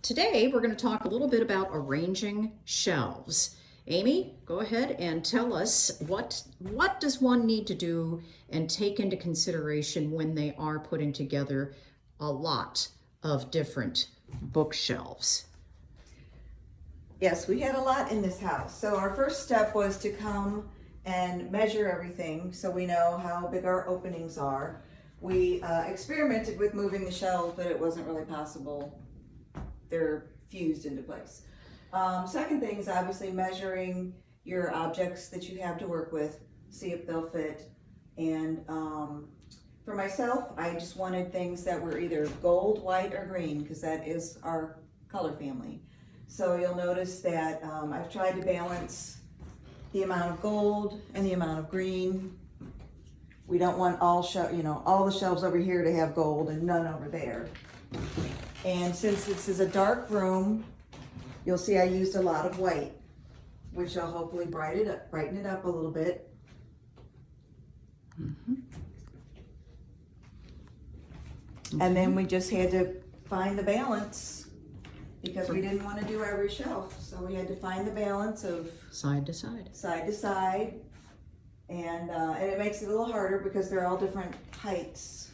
Today we're going to talk a little bit about arranging shelves. Amy, go ahead and tell us what does one need to do and take into consideration when they are putting together a lot of different bookshelves. Yes, we had a lot in this house. So our first step was to come and measure everything so we know how big our openings are. We experimented with moving the shelves, but it wasn't really possible. They're fused into place. Second thing is obviously measuring your objects that you have to work with, see if they'll fit. And for myself, I just wanted things that were either gold, white, or green, because that is our color family. So you'll notice that I've tried to balance the amount of gold and the amount of green. We don't want all the shelves over here to have gold and none over there. And since this is a dark room, you'll see I used a lot of white, which will hopefully brighten it up a little bit. Mm-hmm. And then we just had to find the balance because we didn't want to do every shelf. So we had to find the balance of Side to side. side to side. And it makes it a little harder because they're all different heights.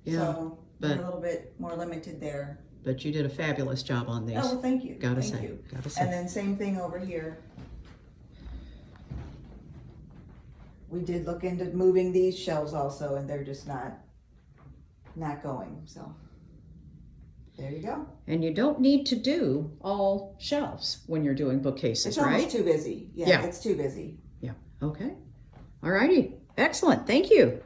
Yeah, So we're but a little bit more limited there. you did a fabulous job on these. Oh, well, thank you. Gotta Thank say, you. gotta say. And then same thing over here. We did look into moving these shelves also, and they're just not going. So there you go. And you don't need to do all shelves when you're doing bookcases, It's right? almost too busy. Yeah, Yeah. it's too busy. Yeah, okay. All righty, excellent, thank you.